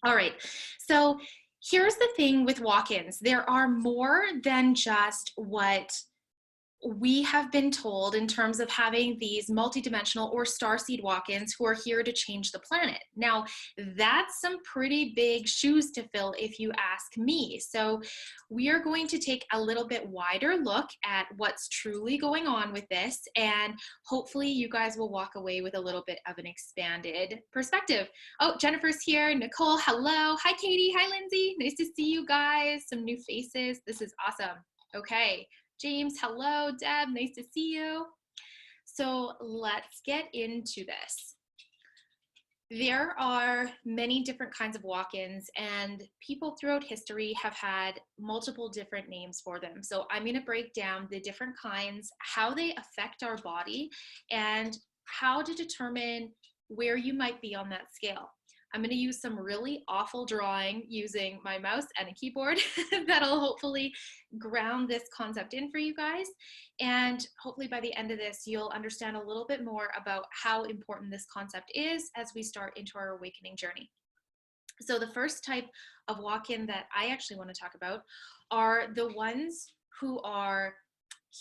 All right. So here's the thing with walk-ins. There are more than just what we have been told in terms of having these multidimensional or starseed walk-ins who are here to change the planet. Now, that's some pretty big shoes to fill if you ask me. So we are going to take a little bit wider look at what's truly going on with this, and hopefully you guys will walk away with a little bit of an expanded perspective. Oh, Jennifer's here. Nicole, hello. Hi, Katie. Hi, Lindsay. Nice to see you guys. Some new faces. This is awesome. Okay. James, hello. Deb, nice to see you. So let's get into this. There are many different kinds of walk-ins, and people throughout history have had multiple different names for them. So I'm going to break down the different kinds, how they affect our body, and how to determine where you might be on that scale. I'm going to use some really awful drawing using my mouse and a keyboard that'll hopefully ground this concept in for you guys. And hopefully by the end of this, you'll understand a little bit more about how important this concept is as we start into our awakening journey. So the first type of walk-in that I actually want to talk about are the ones who are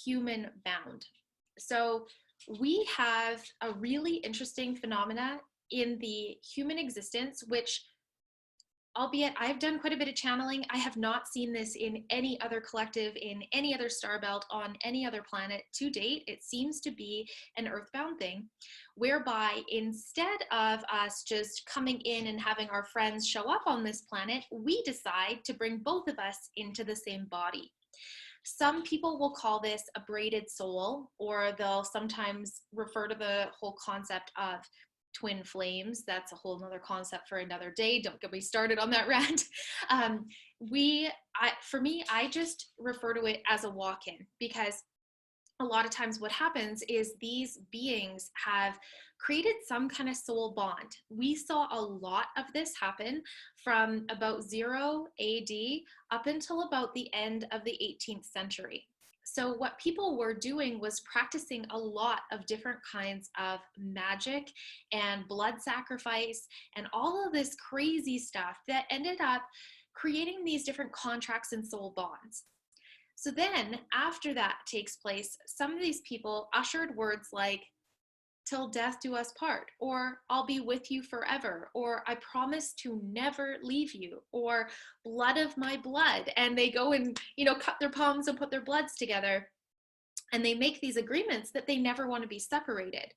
human bound. So we have a really interesting phenomena in the human existence, which, albeit I've done quite a bit of channeling, I have not seen this in any other collective, in any other star belt, on any other planet to date. It seems to be an earthbound thing, whereby instead of us just coming in and having our friends show up on this planet, we decide to bring both of us into the same body. Some people will call this a braided soul, or they'll sometimes refer to the whole concept of twin flames. That's a whole nother concept for another day. Don't get me started on that rant. For me, I just refer to it as a walk-in, because a lot of times what happens is these beings have created some kind of soul bond. We saw a lot of this happen from about 0 AD up until about the end of the 18th century. So what people were doing was practicing a lot of different kinds of magic and blood sacrifice and all of this crazy stuff that ended up creating these different contracts and soul bonds. So then after that takes place, some of these people ushered words like, "Till death do us part," or "I'll be with you forever," or "I promise to never leave you," or "blood of my blood." And they go and, cut their palms and put their bloods together. And they make these agreements that they never want to be separated.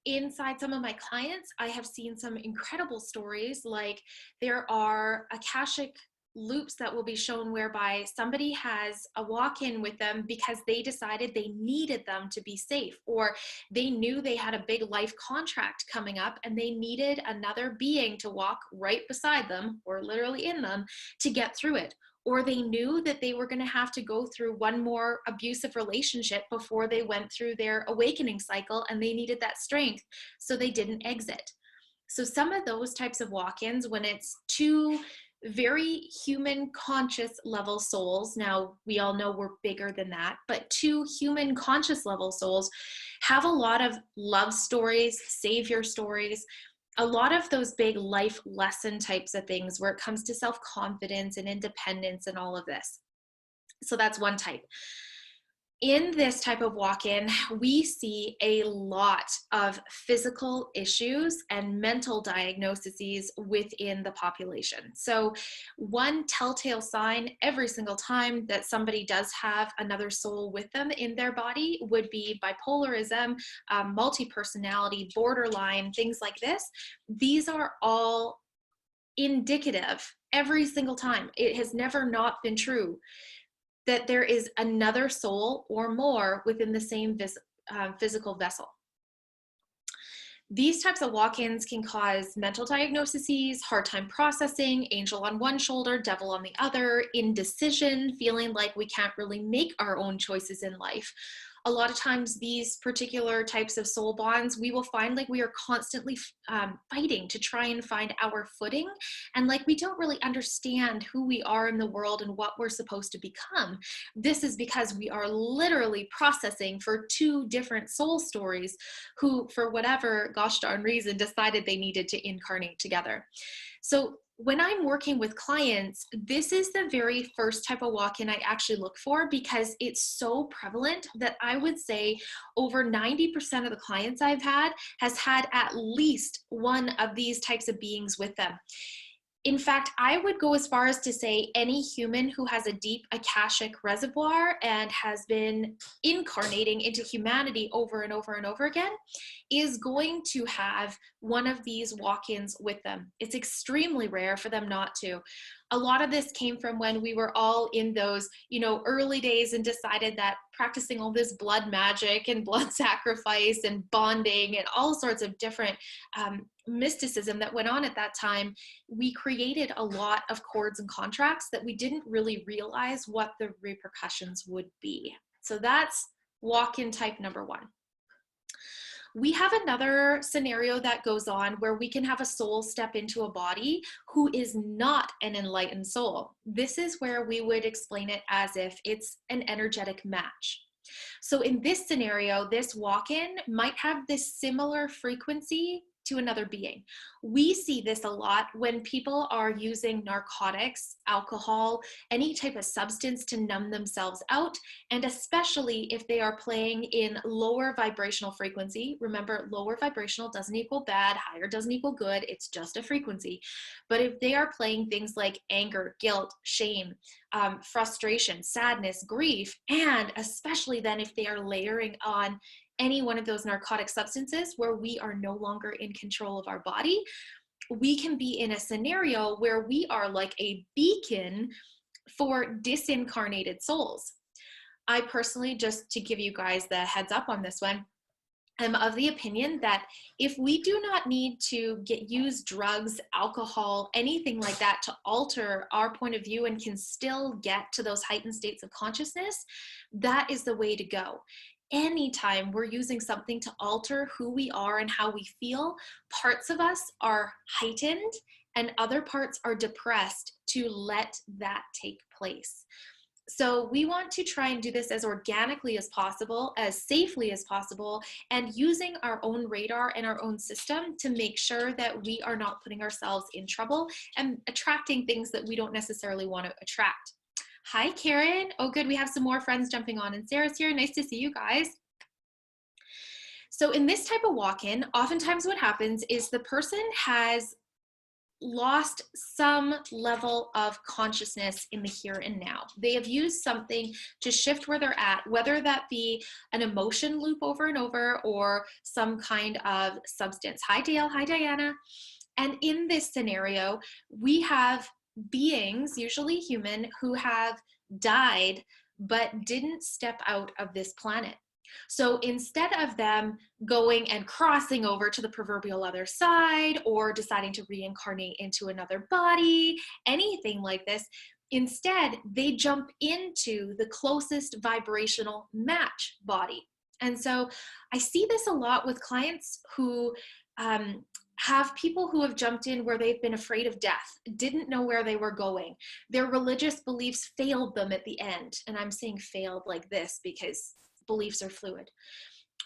Inside some of my clients, I have seen some incredible stories. Like, there are Akashic loops that will be shown whereby somebody has a walk-in with them because they decided they needed them to be safe, or they knew they had a big life contract coming up and they needed another being to walk right beside them, or literally in them, to get through it. Or they knew that they were going to have to go through one more abusive relationship before they went through their awakening cycle, and they needed that strength so they didn't exit. So some of those types of walk-ins, when it's two very human conscious level souls, now we all know we're bigger than that, but two human conscious level souls have a lot of love stories, savior stories, a lot of those big life lesson types of things where it comes to self-confidence and independence and all of this. So that's one type. In this type of walk-in, we see a lot of physical issues and mental diagnoses within the population. So one telltale sign every single time that somebody does have another soul with them in their body would be bipolarism, multi-personality, borderline, things like this. These are all indicative every single time. It has never not been true that there is another soul or more within the same physical vessel. These types of walk-ins can cause mental diagnoses, hard time processing, angel on one shoulder, devil on the other, indecision, feeling like we can't really make our own choices in life. A lot of times these particular types of soul bonds, we will find like we are constantly fighting to try and find our footing, and like we don't really understand who we are in the world and what we're supposed to become. This is because we are literally processing for two different soul stories who, for whatever gosh darn reason, decided they needed to incarnate together. So when I'm working with clients, this is the very first type of walk-in I actually look for, because it's so prevalent that I would say over 90% of the clients I've had has had at least one of these types of beings with them. In fact, I would go as far as to say any human who has a deep Akashic reservoir and has been incarnating into humanity over and over and over again is going to have one of these walk-ins with them. It's extremely rare for them not to. A lot of this came from when we were all in those, early days and decided that practicing all this blood magic and blood sacrifice and bonding and all sorts of different mysticism that went on at that time, we created a lot of cords and contracts that we didn't really realize what the repercussions would be. So that's walk-in type number one. We have another scenario that goes on where we can have a soul step into a body who is not an enlightened soul. This is where we would explain it as if it's an energetic match. So in this scenario, this walk-in might have this similar frequency to another being. We see this a lot when people are using narcotics, alcohol, any type of substance to numb themselves out, and especially if they are playing in lower vibrational frequency. Remember, lower vibrational doesn't equal bad, higher doesn't equal good, it's just a frequency. But if they are playing things like anger, guilt, shame, frustration, sadness, grief, and especially then if they are layering on any one of those narcotic substances where we are no longer in control of our body, we can be in a scenario where we are like a beacon for disincarnated souls. I personally, just to give you guys the heads up on this one, I'm of the opinion that if we do not need to use drugs, alcohol, anything like that to alter our point of view and can still get to those heightened states of consciousness, that is the way to go. Anytime we're using something to alter who we are and how we feel, parts of us are heightened and other parts are depressed to let that take place. So we want to try and do this as organically as possible, as safely as possible, and using our own radar and our own system to make sure that we are not putting ourselves in trouble and attracting things that we don't necessarily want to attract. Hi, Karen. Oh, good. We have some more friends jumping on, and Sarah's here. Nice to see you guys. So in this type of walk-in, oftentimes what happens is the person has lost some level of consciousness in the here and now. They have used something to shift where they're at, whether that be an emotion loop over and over or some kind of substance. Hi, Dale. Hi, Diana. And in this scenario, we have beings, usually human, who have died but didn't step out of this planet. So instead of them going and crossing over to the proverbial other side or deciding to reincarnate into another body, anything like this, instead they jump into the closest vibrational match body. And so I see this a lot with clients who have people who have jumped in where they've been afraid of death, didn't know where they were going. Their religious beliefs failed them at the end. And I'm saying failed like this because beliefs are fluid.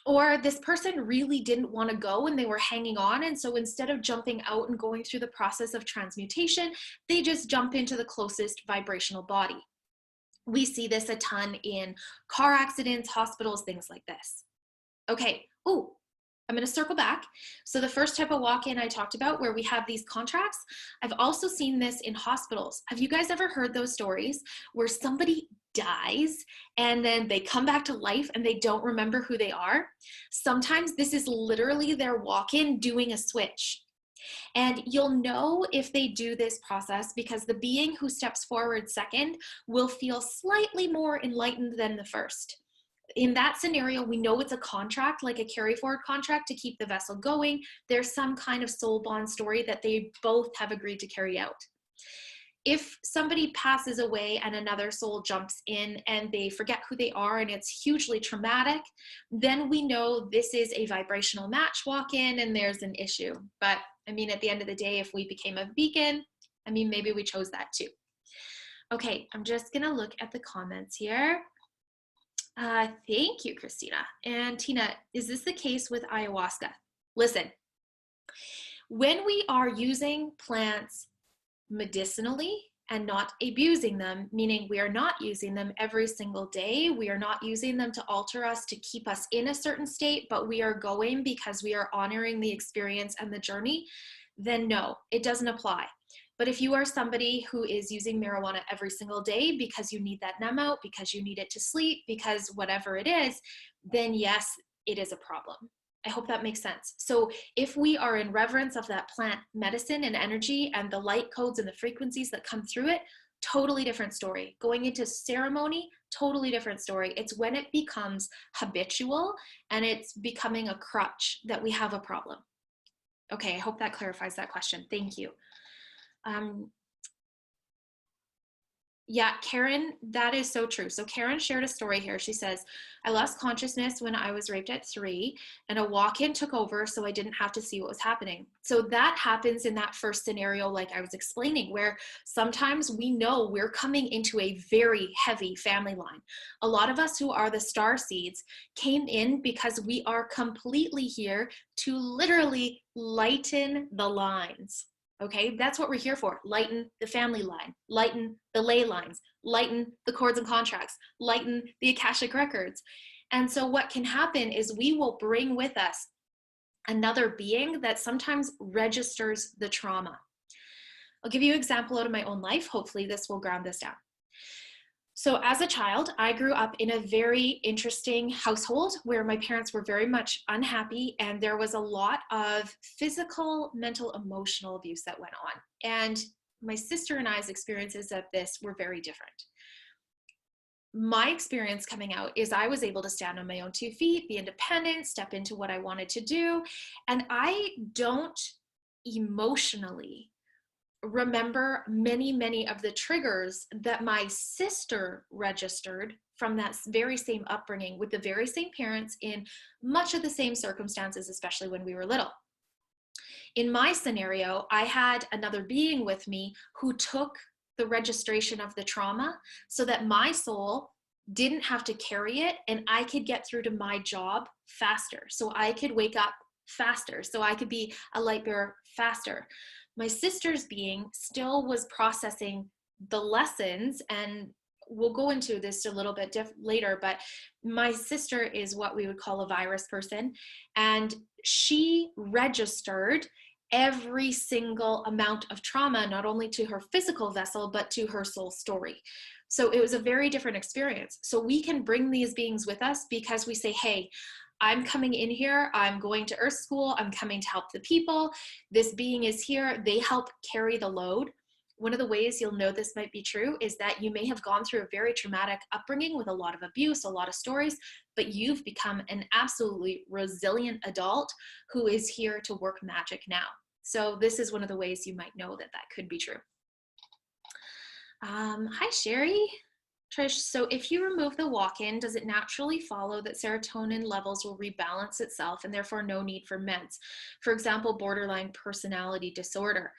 Or this person really didn't want to go and they were hanging on. And so instead of jumping out and going through the process of transmutation, they just jump into the closest vibrational body. We see this a ton in car accidents, hospitals, things like this. Okay. Oh, I'm going to circle back. So the first type of walk-in I talked about where we have these contracts, I've also seen this in hospitals. Have you guys ever heard those stories where somebody dies and then they come back to life and they don't remember who they are? Sometimes this is literally their walk-in doing a switch. And you'll know if they do this process because the being who steps forward second will feel slightly more enlightened than the first. In that scenario, we know it's a contract, like a carry forward contract to keep the vessel going. There's some kind of soul bond story that they both have agreed to carry out. If somebody passes away and another soul jumps in and they forget who they are and it's hugely traumatic, then we know this is a vibrational match walk-in and there's an issue. But I mean, at the end of the day, if we became a beacon, I mean, maybe we chose that too. Okay, I'm just gonna look at the comments here. Thank you, Christina. And Tina, is this the case with ayahuasca? Listen, When we are using plants medicinally and not abusing them, meaning we are not using them every single day, we are not using them to alter us, to keep us in a certain state, but we are going because we are honoring the experience and the journey, then no, it doesn't apply. But if you are somebody who is using marijuana every single day because you need that numb out, because you need it to sleep, because whatever it is, then yes, it is a problem. I hope that makes sense. So if we are in reverence of that plant medicine and energy and the light codes and the frequencies that come through it, totally different story. Going into ceremony, totally different story. It's when it becomes habitual and it's becoming a crutch that we have a problem. Okay, I hope that clarifies that question. Thank you. Yeah, Karen, that is so true. So Karen shared a story here. She says, I lost consciousness when I was raped at 3 and a walk-in took over so I didn't have to see what was happening. So that happens in that first scenario, like I was explaining, where sometimes we know we're coming into a very heavy family line. A lot of us who are the star seeds came in because we are completely here to literally lighten the lines. Okay, that's what we're here for. Lighten the family line, lighten the ley lines, lighten the cords and contracts, lighten the Akashic records. And so what can happen is we will bring with us another being that sometimes registers the trauma. I'll give you an example out of my own life. Hopefully this will ground this down. So as a child, I grew up in a very interesting household where my parents were very much unhappy and there was a lot of physical, mental, emotional abuse that went on. And my sister and I's experiences of this were very different. My experience coming out is I was able to stand on my own 2 feet, be independent, step into what I wanted to do. And I don't emotionally remember many of the triggers that my sister registered from that very same upbringing with the very same parents in much of the same circumstances, especially when we were little. In my scenario, I had another being with me who took the registration of the trauma so that my soul didn't have to carry it and I could get through to my job faster. So I could wake up faster. So I could be a light bearer faster. My sister's being still was processing the lessons, and we'll go into this a little bit later, but my sister is what we would call a virus person, and she registered every single amount of trauma, not only to her physical vessel, but to her soul story. So it was a very different experience. So we can bring these beings with us because we say, hey, I'm coming in here, I'm going to Earth School, I'm coming to help the people, this being is here, they help carry the load. One of the ways you'll know this might be true is that you may have gone through a very traumatic upbringing with a lot of abuse, a lot of stories, but you've become an absolutely resilient adult who is here to work magic now. So this is one of the ways you might know that that could be true. Hi, Sherry. Trish, so if you remove the walk-in, does it naturally follow that serotonin levels will rebalance itself and therefore no need for meds? For example, borderline personality disorder.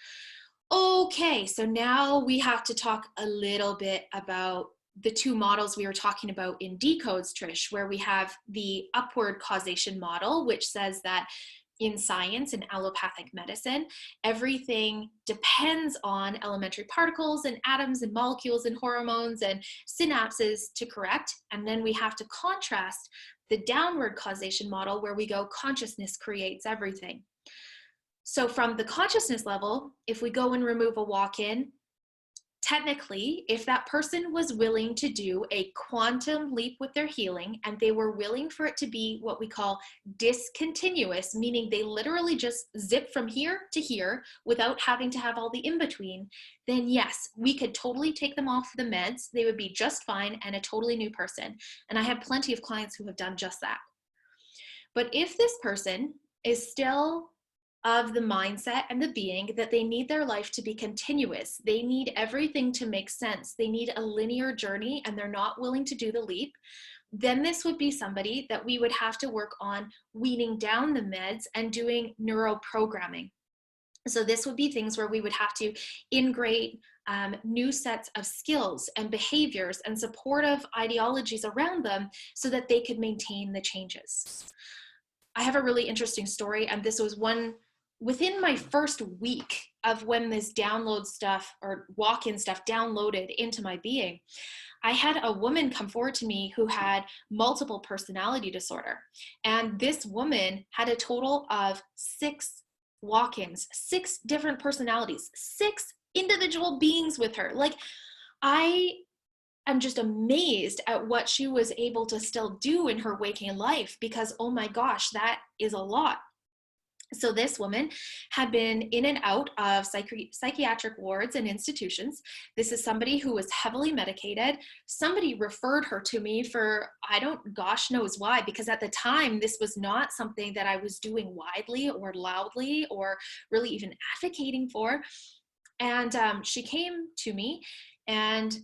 Okay, so now we have to talk a little bit about the 2 models we were talking about in decodes, Trish, where we have the upward causation model, which says that in science and allopathic medicine, everything depends on elementary particles and atoms and molecules and hormones and synapses to correct. And then we have to contrast the downward causation model where we go, consciousness creates everything. So from the consciousness level, if we go and remove a walk-in, technically, if that person was willing to do a quantum leap with their healing and they were willing for it to be what we call discontinuous, meaning they literally just zip from here to here without having to have all the in-between, then yes, we could totally take them off the meds. They would be just fine and a totally new person. And I have plenty of clients who have done just that. But if this person is still of the mindset and the being that they need their life to be continuous, they need everything to make sense, they need a linear journey, and they're not willing to do the leap, then this would be somebody that we would have to work on weaning down the meds and doing neuroprogramming. So this would be things where we would have to integrate new sets of skills and behaviors and supportive ideologies around them so that they could maintain the changes. I have a really interesting story, and this was one within my first week of when this download stuff or walk-in stuff downloaded into my being, I had a woman come forward to me who had multiple personality disorder. And this woman had a total of 6 walk-ins, 6 different personalities, 6 individual beings with her. Like, I am just amazed at what she was able to still do in her waking life, because, oh my gosh, that is a lot. So this woman had been in and out of psychiatric wards and institutions. This is somebody who was heavily medicated. Somebody referred her to me for, I don't gosh knows why, because at the time, this was not something that I was doing widely or loudly or really even advocating for. And she came to me, and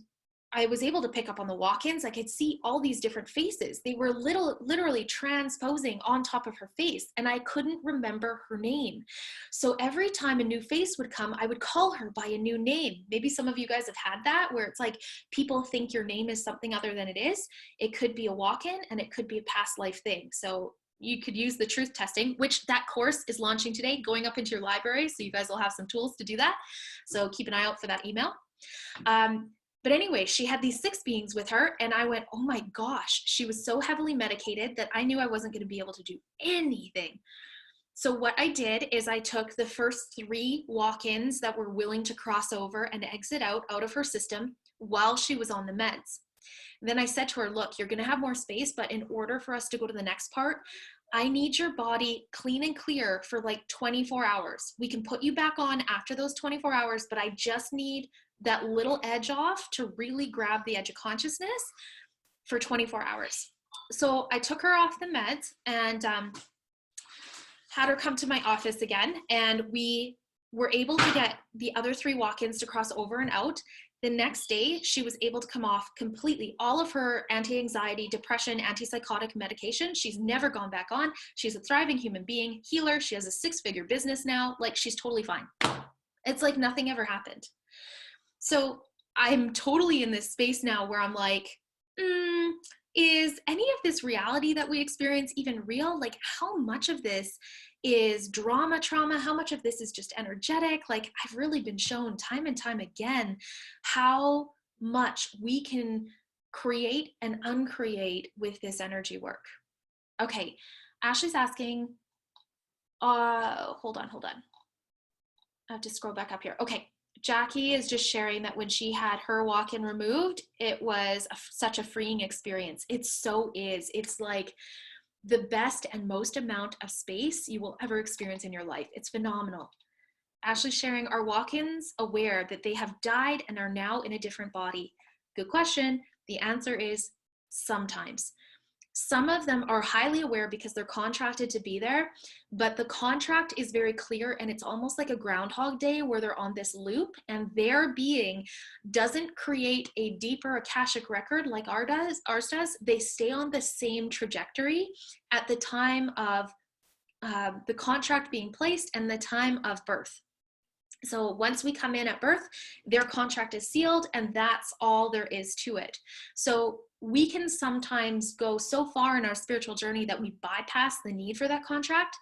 I was able to pick up on the walk-ins. I could see all these different faces. They were literally transposing on top of her face, and I couldn't remember her name. So every time a new face would come, I would call her by a new name. Maybe some of you guys have had that, where it's like people think your name is something other than it is. It could be a walk-in, and it could be a past life thing. So you could use the truth testing, which that course is launching today, going up into your library. So you guys will have some tools to do that. So keep an eye out for that email. But anyway, she had these 6 beings with her, and I went, oh my gosh, she was so heavily medicated that I knew I wasn't going to be able to do anything. So what I did is I took the first 3 walk-ins that were willing to cross over and exit out of her system while she was on the meds. And then I said to her, look, you're going to have more space, but in order for us to go to the next part, I need your body clean and clear for like 24 hours. We can put you back on after those 24 hours, but I just need that little edge off to really grab the edge of consciousness for 24 hours. So I took her off the meds and had her come to my office again. And we were able to get the other 3 walk-ins to cross over and out. The next day, she was able to come off completely all of her anti-anxiety, depression, antipsychotic medication. She's never gone back on. She's a thriving human being, healer. She has a 6-figure business now. Like, she's totally fine. It's like nothing ever happened. So I'm totally in this space now where I'm like, is any of this reality that we experience even real? Like, how much of this is drama, trauma? How much of this is just energetic? Like, I've really been shown time and time again how much we can create and uncreate with this energy work. Okay, Ashley's asking, hold on. I have to scroll back up here. Okay. Jackie is just sharing that when she had her walk-in removed, it was such a freeing experience. It so is. It's like the best and most amount of space you will ever experience in your life. It's phenomenal. Ashley's sharing, are walk-ins aware that they have died and are now in a different body? Good question. The answer is sometimes. Some of them are highly aware because they're contracted to be there, but the contract is very clear, and it's almost like a Groundhog Day where they're on this loop, and their being doesn't create a deeper Akashic record like ours does. They stay on the same trajectory at the time of the contract being placed and the time of birth. So once we come in at birth, their contract is sealed, and that's all there is to it. So we can sometimes go so far in our spiritual journey that we bypass the need for that contract.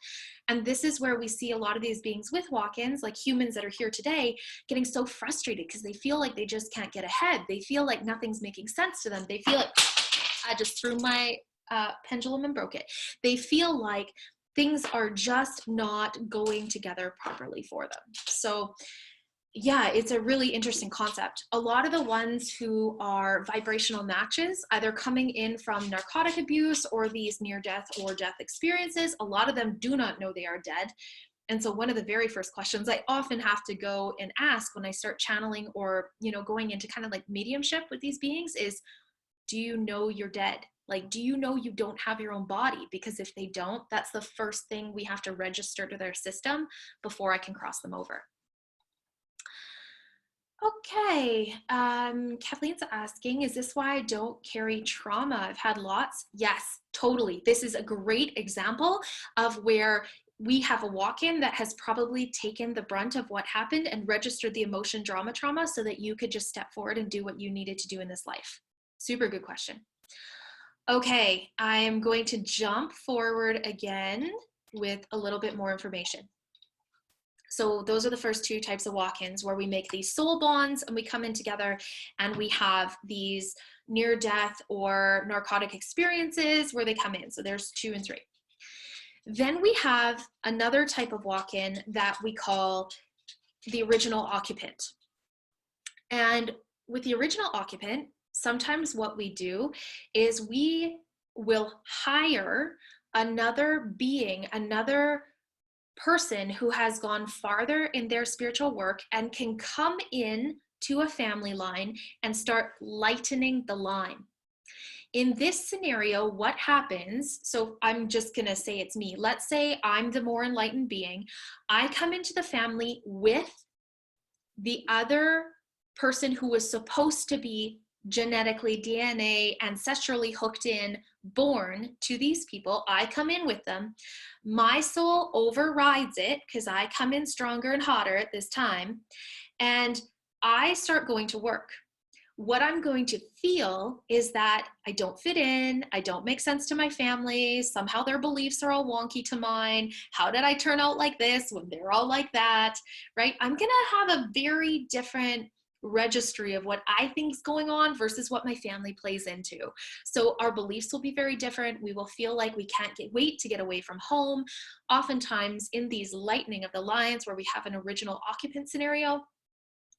And this is where we see a lot of these beings with walk-ins, like humans that are here today, getting so frustrated because they feel like they just can't get ahead. They feel like nothing's making sense to them. They feel like, I just threw my pendulum and broke it. They feel like things are just not going together properly for them. So yeah, it's a really interesting concept. A lot of the ones who are vibrational matches, either coming in from narcotic abuse or these near-death or death experiences, a lot of them do not know they are dead. And so one of the very first questions I often have to go and ask when I start channeling or, going into kind of like mediumship with these beings is, do you know you're dead? Like, do you know you don't have your own body? Because if they don't, that's the first thing we have to register to their system before I can cross them over. Okay, Kathleen's asking, is this why I don't carry trauma? I've had lots. Yes, totally. This is a great example of where we have a walk-in that has probably taken the brunt of what happened and registered the emotion trauma so that you could just step forward and do what you needed to do in this life. Super good question. Okay, I am going to jump forward again with a little bit more information. So those are the first two types of walk-ins, where we make these soul bonds and we come in together and we have these near-death or narcotic experiences where they come in. So there's 2 and 3. Then we have another type of walk-in that we call the original occupant. And with the original occupant, sometimes what we do is we will hire another being, another person who has gone farther in their spiritual work and can come in to a family line and start lightening the line. In this scenario, what happens, so I'm just gonna say it's me. Let's say I'm the more enlightened being. I come into the family with the other person who was supposed to be genetically, DNA, ancestrally hooked in, born to these people. I come in with them. My soul overrides it because I come in stronger and hotter at this time. And I start going to work. What I'm going to feel is that I don't fit in, I don't make sense to my family, somehow their beliefs are all wonky to mine. How did I turn out like this when they're all like that, right? I'm gonna have a very different registry of what I think is going on versus what my family plays into. So our beliefs will be very different. We will feel like we can't wait to get away from home. Oftentimes in these lightening of the lines where we have an original occupant scenario,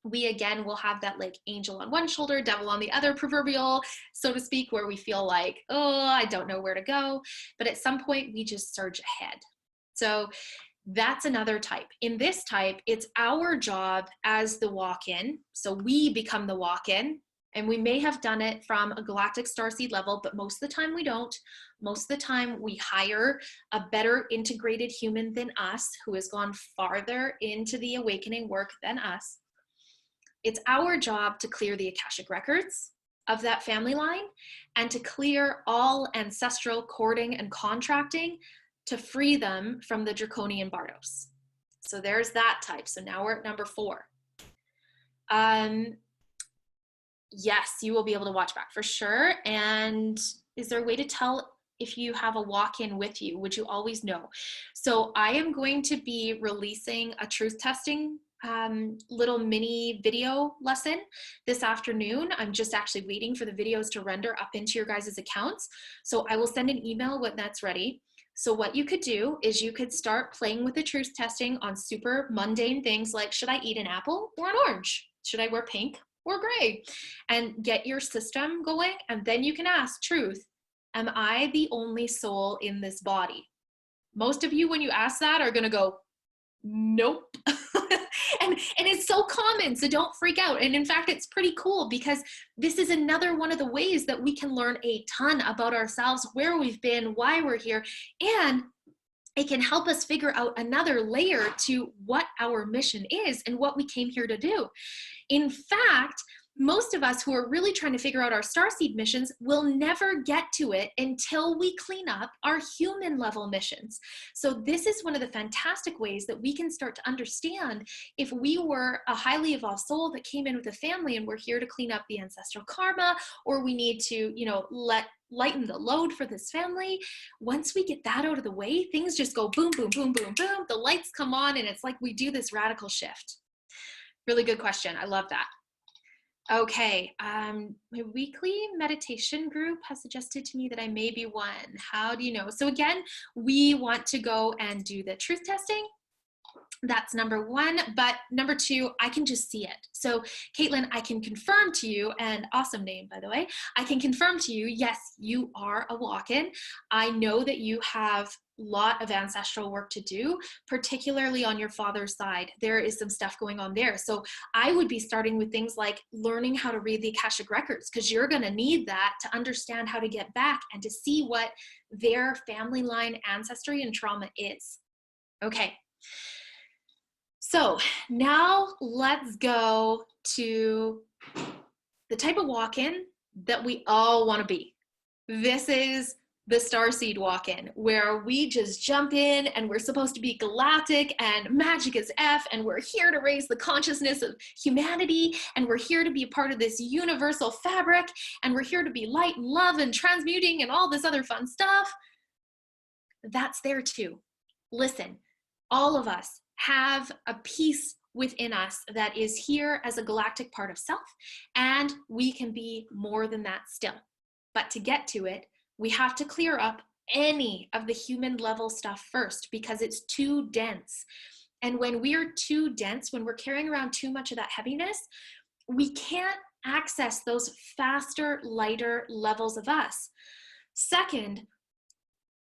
we again will have that like angel on one shoulder, devil on the other, proverbial, so to speak, where we feel like, oh, I don't know where to go. But at some point we just surge ahead. So that's another type. In this type, it's our job as the walk-in. So we become the walk-in, and we may have done it from a galactic starseed level, but most of the time we don't. Most of the time we hire a better integrated human than us who has gone farther into the awakening work than us. It's our job to clear the Akashic records of that family line and to clear all ancestral cording and contracting to free them from the draconian bardos. So there's that type. So now we're at number 4. Yes, you will be able to watch back for sure. And is there a way to tell if you have a walk-in with you? Would you always know? So I am going to be releasing a truth testing little mini video lesson this afternoon. I'm just actually waiting for the videos to render up into your guys' accounts. So I will send an email when that's ready. So what you could do is you could start playing with the truth testing on super mundane things like, should I eat an apple or an orange? Should I wear pink or gray? And get your system going. And then you can ask, truth, am I the only soul in this body? Most of you, when you ask that, are gonna go, nope. and it's so common, so don't freak out. And in fact, it's pretty cool because this is another one of the ways that we can learn a ton about ourselves, where we've been, why we're here, and it can help us figure out another layer to what our mission is and what we came here to do. In fact, most of us who are really trying to figure out our starseed missions will never get to it until we clean up our human level missions. So this is one of the fantastic ways that we can start to understand if we were a highly evolved soul that came in with a family and we're here to clean up the ancestral karma, or we need to, lighten the load for this family. Once we get that out of the way, things just go boom, boom, boom, boom, boom. The lights come on and it's like we do this radical shift. Really good question. I love that. Okay, my weekly meditation group has suggested to me that I may be one. How do you know? So again, we want to go and do the truth testing. That's number 1, but number 2, I can just see it. So Caitlin, I can confirm to you, and awesome name, by the way, I can confirm to you, yes, you are a walk-in. I know that you have a lot of ancestral work to do, particularly on your father's side. There is some stuff going on there. So I would be starting with things like learning how to read the Akashic records, because you're going to need that to understand how to get back and to see what their family line ancestry and trauma is. Okay. So now let's go to the type of walk-in that we all want to be. This is the Starseed Walk-In, where we just jump in and we're supposed to be galactic and magic as F, and we're here to raise the consciousness of humanity, and we're here to be a part of this universal fabric, and we're here to be light and love and transmuting and all this other fun stuff. That's there too. Listen, all of us have a piece within us that is here as a galactic part of self, and we can be more than that still. But to get to it, we have to clear up any of the human level stuff first, because it's too dense. And when we're too dense, when we're carrying around too much of that heaviness, we can't access those faster, lighter levels of us. Second,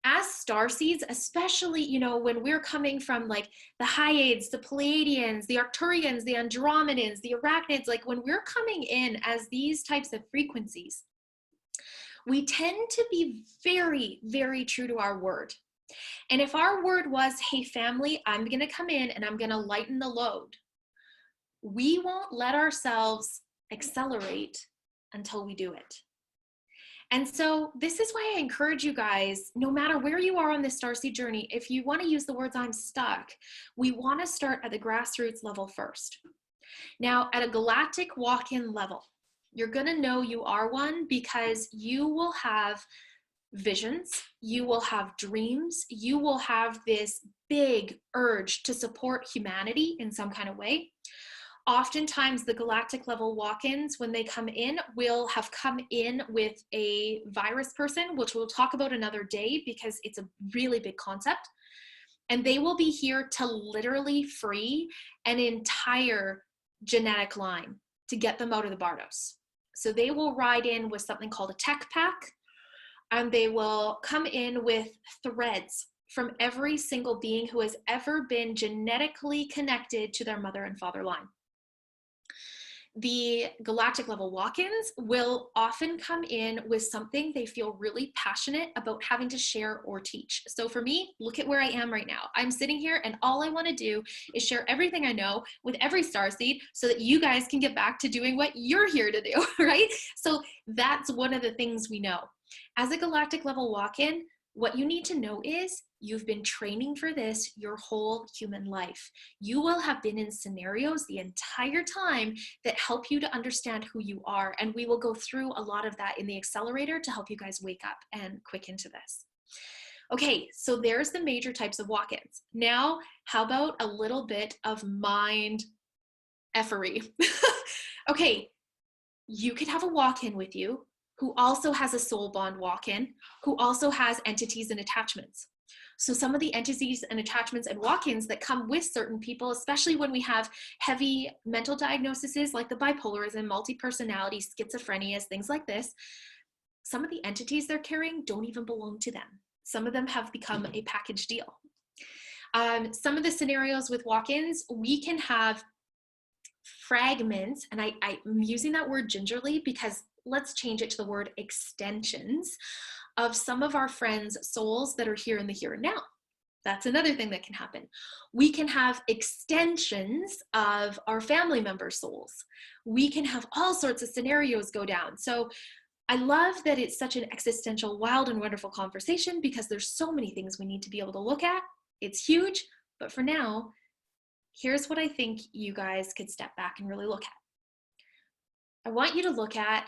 as starseeds, especially, you know, when we're coming from like the Hyades, the Pleiadians, the Arcturians, the Andromedans, the Arachnids, like when we're coming in as these types of frequencies, we tend to be very, very true to our word. And if our word was, hey family, I'm gonna come in and I'm gonna lighten the load, we won't let ourselves accelerate until we do it. And so this is why I encourage you guys, no matter where you are on this starseed journey, if you want to use the words I'm stuck, we want to start at the grassroots level first. Now, at a galactic walk-in level, you're going to know you are one because you will have visions, you will have dreams, you will have this big urge to support humanity in some kind of way. Oftentimes the galactic level walk-ins, when they come in, will have come in with a virus person, which we'll talk about another day because it's a really big concept. And they will be here to literally free an entire genetic line to get them out of the Bardos. So they will ride in with something called a tech pack, and they will come in with threads from every single being who has ever been genetically connected to their mother and father line. The galactic level walk-ins will often come in with something they feel really passionate about having to share or teach. So for me, look at where I am right now. I'm sitting here and all I want to do is share everything I know with every starseed so that you guys can get back to doing what you're here to do, right? So that's one of the things we know. As a galactic level walk-in, what you need to know is you've been training for this your whole human life. You will have been in scenarios the entire time that help you to understand who you are. And we will go through a lot of that in the accelerator to help you guys wake up and quick into this. Okay, so there's the major types of walk-ins. Now, how about a little bit of mind effery? Okay, you could have a walk-in with you who also has a soul bond walk-in, who also has entities and attachments. So some of the entities and attachments and walk-ins that come with certain people, especially when we have heavy mental diagnoses like the bipolarism, multi-personality, schizophrenia, things like this, some of the entities they're carrying don't even belong to them. Some of them have become a package deal. Some of the scenarios with walk-ins, we can have fragments, and I'm using that word gingerly because let's change it to the word extensions of some of our friends' souls that are here in the here and now. That's another thing that can happen. We can have extensions of our family members' souls. We can have all sorts of scenarios go down. So I love that it's such an existential, wild and wonderful conversation because there's so many things we need to be able to look at. It's huge, but for now, here's what I think you guys could step back and really look at. I want you to look at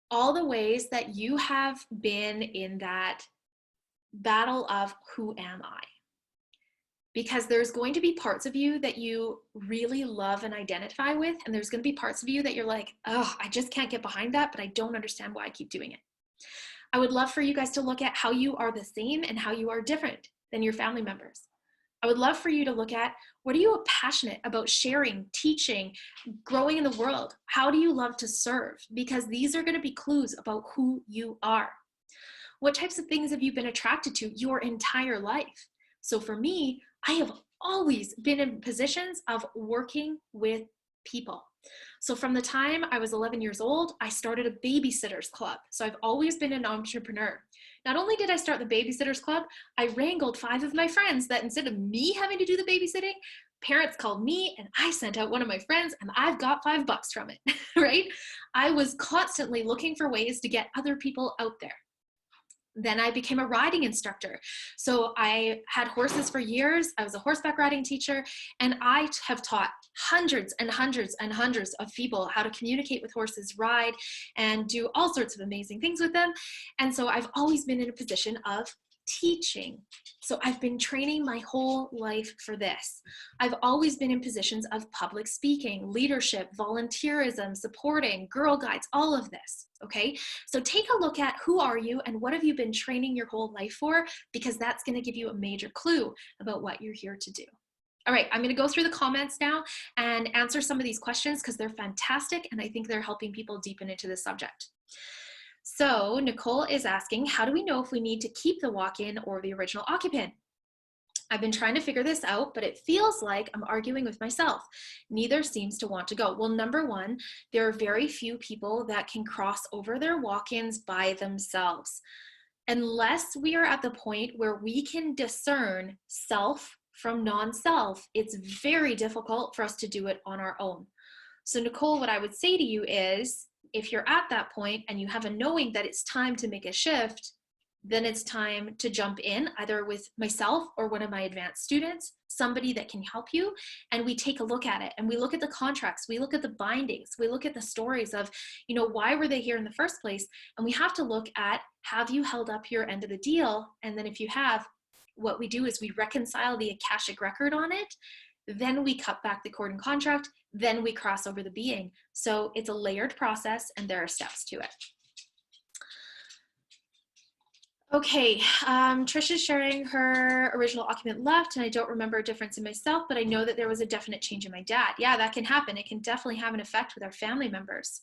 all the ways that you have been in that battle of who am I? Because there's going to be parts of you that you really love and identify with, and there's going to be parts of you that you're like, oh, I just can't get behind that, but I don't understand why I keep doing it. I would love for you guys to look at how you are the same and how you are different than your family members. I would love for you to look at, what are you passionate about sharing, teaching, growing in the world? How do you love to serve? Because these are going to be clues about who you are. What types of things have you been attracted to your entire life? So for me, I have always been in positions of working with people. So from the time I was 11 years old, I started a babysitters club. So I've always been an entrepreneur. Not only did I start the babysitters club, I wrangled 5 of my friends that instead of me having to do the babysitting, parents called me and I sent out one of my friends and I've got $5 from it, right? I was constantly looking for ways to get other people out there. Then I became a riding instructor. So I had horses for years. I was a horseback riding teacher, and I have taught hundreds and hundreds and hundreds of people how to communicate with horses, ride, and do all sorts of amazing things with them. And so I've always been in a position of teaching. So I've been training my whole life for this. I've always been in positions of public speaking, leadership, volunteerism, supporting, Girl Guides, all of this, okay? So take a look at who are you and what have you been training your whole life for, because that's gonna give you a major clue about what you're here to do. All right, I'm gonna go through the comments now and answer some of these questions because they're fantastic and I think they're helping people deepen into the subject. So Nicole is asking, how do we know if we need to keep the walk-in or the original occupant? I've been trying to figure this out, but it feels like I'm arguing with myself. Neither seems to want to go. Well, number one, there are very few people that can cross over their walk-ins by themselves. Unless we are at the point where we can discern self from non-self, it's very difficult for us to do it on our own. So Nicole, what I would say to you is, if you're at that point and you have a knowing that it's time to make a shift, then it's time to jump in either with myself or one of my advanced students, somebody that can help you. And we take a look at it and we look at the contracts, we look at the bindings, we look at the stories of, why were they here in the first place? And we have to look at, have you held up your end of the deal? And then if you have, what we do is we reconcile the Akashic record on it. Then we cut back the cord and contract, then we cross over the being. So it's a layered process and there are steps to it. Okay, Trisha's sharing her original occupant left and I don't remember a difference in myself, but I know that there was a definite change in my dad. Yeah, that can happen. It can definitely have an effect with our family members.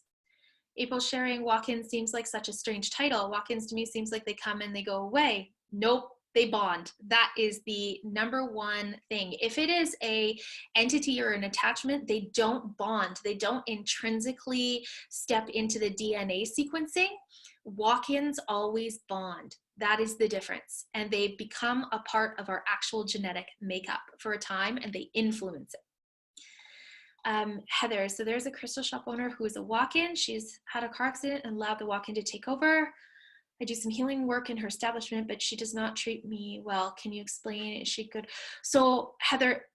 April sharing walk-in seems like such a strange title. Walk-ins to me seems like they come and they go away. Nope. They bond. That is the number one thing. If it is a entity or an attachment, they don't bond. They don't intrinsically step into the DNA sequencing. Walk-ins always bond. That is the difference. And they become a part of our actual genetic makeup for a time and they influence it. Heather, so there's a crystal shop owner who is a walk-in. She's had a car accident and allowed the walk-in to take over. I do some healing work in her establishment, but she does not treat me well. Can you explain? Is she good? So Heather,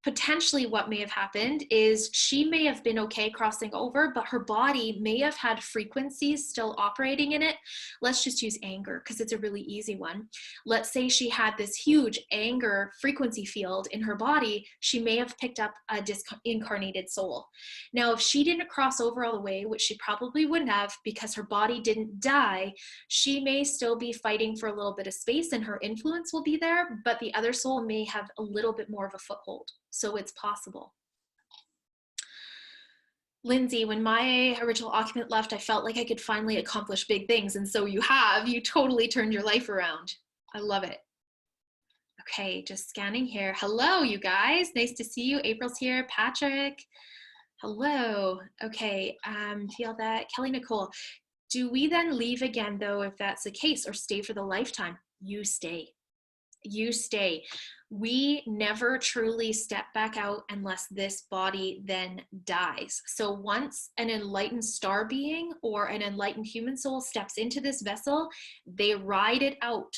potentially what may have happened is she may have been okay crossing over, but her body may have had frequencies still operating in it. Let's just use anger because it's a really easy one. Let's say she had this huge anger frequency field in her body. She may have picked up a disincarnated soul. Now, if she didn't cross over all the way, which she probably wouldn't have because her body didn't die, she may still be fighting for a little bit of space and her influence will be there, but the other soul may have a little bit more of a foothold. So it's possible. Lindsay, when my original occupant left, I felt like I could finally accomplish big things. And so you totally turned your life around. I love it. Okay, just scanning here. Hello, you guys. Nice to see you. April's here. Patrick. Hello. Okay, feel that. Kelly Nicole, do we then leave again though if that's the case or stay for the lifetime? You stay. You stay. We never truly step back out unless this body then dies. So once an enlightened star being or an enlightened human soul steps into this vessel, they ride it out.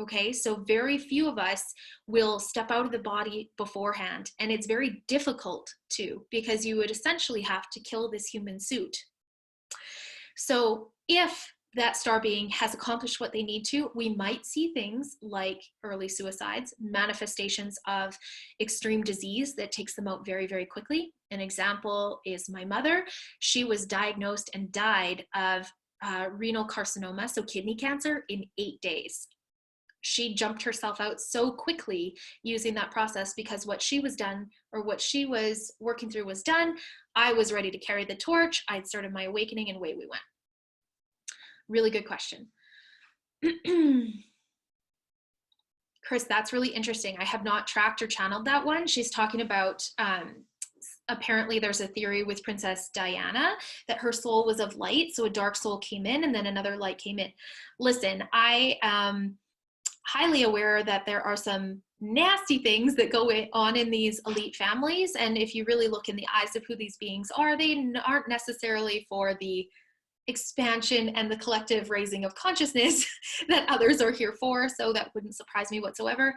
Okay, so very few of us will step out of the body beforehand. And it's very difficult to, because you would essentially have to kill this human suit. So if that star being has accomplished what they need to, we might see things like early suicides, manifestations of extreme disease that takes them out very, very quickly. An example is my mother. She was diagnosed and died of renal carcinoma, so kidney cancer, in 8 days. She jumped herself out so quickly using that process because what she was done or what she was working through was done. I was ready to carry the torch. I'd started my awakening and away we went. Really good question. Chris, that's really interesting. I have not tracked or channeled that one. She's talking about, apparently there's a theory with Princess Diana that her soul was of light. So a dark soul came in and then another light came in. Listen, I am highly aware that there are some nasty things that go on in these elite families. And if you really look in the eyes of who these beings are, they aren't necessarily for the expansion and the collective raising of consciousness that others are here for. So that wouldn't surprise me whatsoever.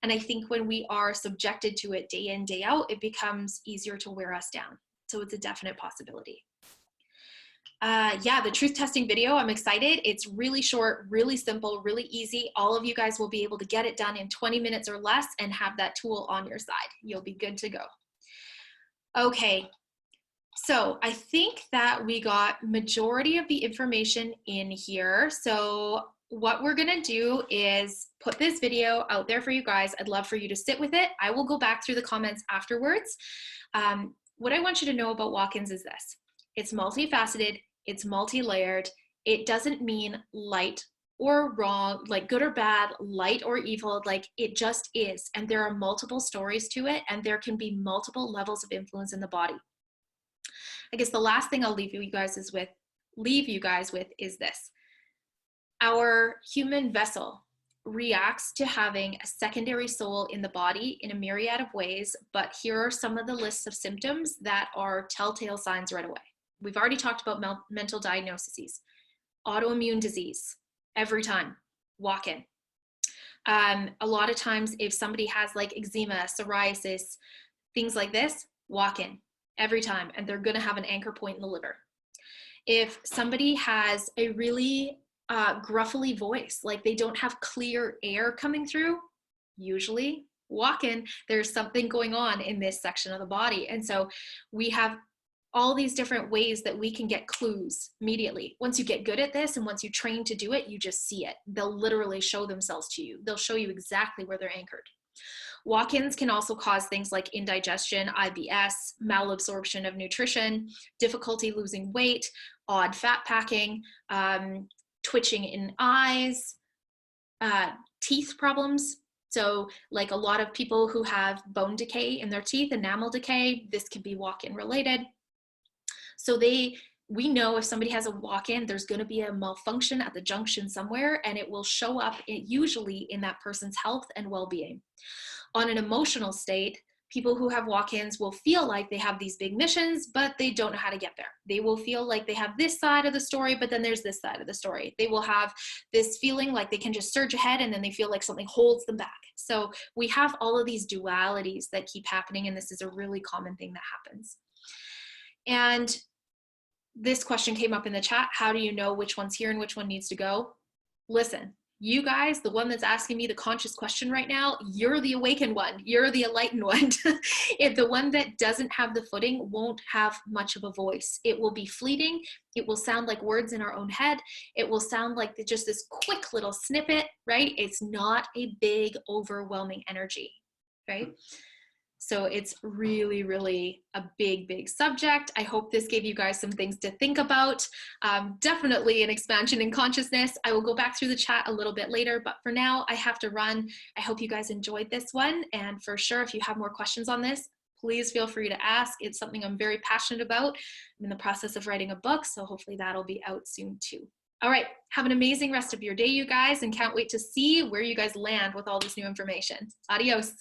And I think when we are subjected to it day in, day out, it becomes easier to wear us down. So it's a definite possibility. Yeah, the truth testing video, I'm excited. It's really short, really simple, really easy. All of you guys will be able to get it done in 20 minutes or less and have that tool on your side. You'll be good to go. Okay, so I think that we got majority of the information in here. So what we're gonna do is put this video out there for you guys. I'd love for you to sit with it. I will go back through the comments afterwards. What I want you to know about walk-ins is this. It's multifaceted, it's multi-layered. It doesn't mean light or wrong, like good or bad, light or evil, like it just is. And there are multiple stories to it, and there can be multiple levels of influence in the body. I guess the last thing I'll leave you guys with is this. Our human vessel reacts to having a secondary soul in the body in a myriad of ways, but here are some of the lists of symptoms that are telltale signs right away. We've already talked about mental diagnoses. Autoimmune disease, every time, walk in. A lot of times if somebody has like eczema, psoriasis, things like this, walk in every time, and they're gonna have an anchor point in the liver. If somebody has a really gruffly voice, like they don't have clear air coming through, usually walk in, there's something going on in this section of the body. And so we have all these different ways that we can get clues immediately. Once you get good at this and once you train to do it, you just see it. They'll literally show themselves to you. They'll show you exactly where they're anchored. Walk-ins can also cause things like indigestion, IBS, malabsorption of nutrition, difficulty losing weight, odd fat packing, twitching in eyes, teeth problems. So like a lot of people who have bone decay in their teeth, enamel decay, this can be walk-in related. So we know if somebody has a walk-in, there's going to be a malfunction at the junction somewhere, and it will show up usually in that person's health and well-being. On an emotional state, people who have walk-ins will feel like they have these big missions, but they don't know how to get there. They will feel like they have this side of the story, but then there's this side of the story. They will have this feeling like they can just surge ahead, and then they feel like something holds them back. So we have all of these dualities that keep happening, and this is a really common thing that happens. And this question came up in the chat. How do you know which one's here and which one needs to go? Listen, you guys, the one that's asking me the conscious question right now, you're the awakened one. You're the enlightened one. If the one that doesn't have the footing won't have much of a voice. It will be fleeting. It will sound like words in our own head. It will sound like just this quick little snippet, right? It's not a big, overwhelming energy, right? So it's really, really a big, big subject. I hope this gave you guys some things to think about. Definitely an expansion in consciousness. I will go back through the chat a little bit later, but for now I have to run. I hope you guys enjoyed this one. And for sure, if you have more questions on this, please feel free to ask. It's something I'm very passionate about. I'm in the process of writing a book, so hopefully that'll be out soon too. All right, have an amazing rest of your day, you guys, and can't wait to see where you guys land with all this new information. Adios.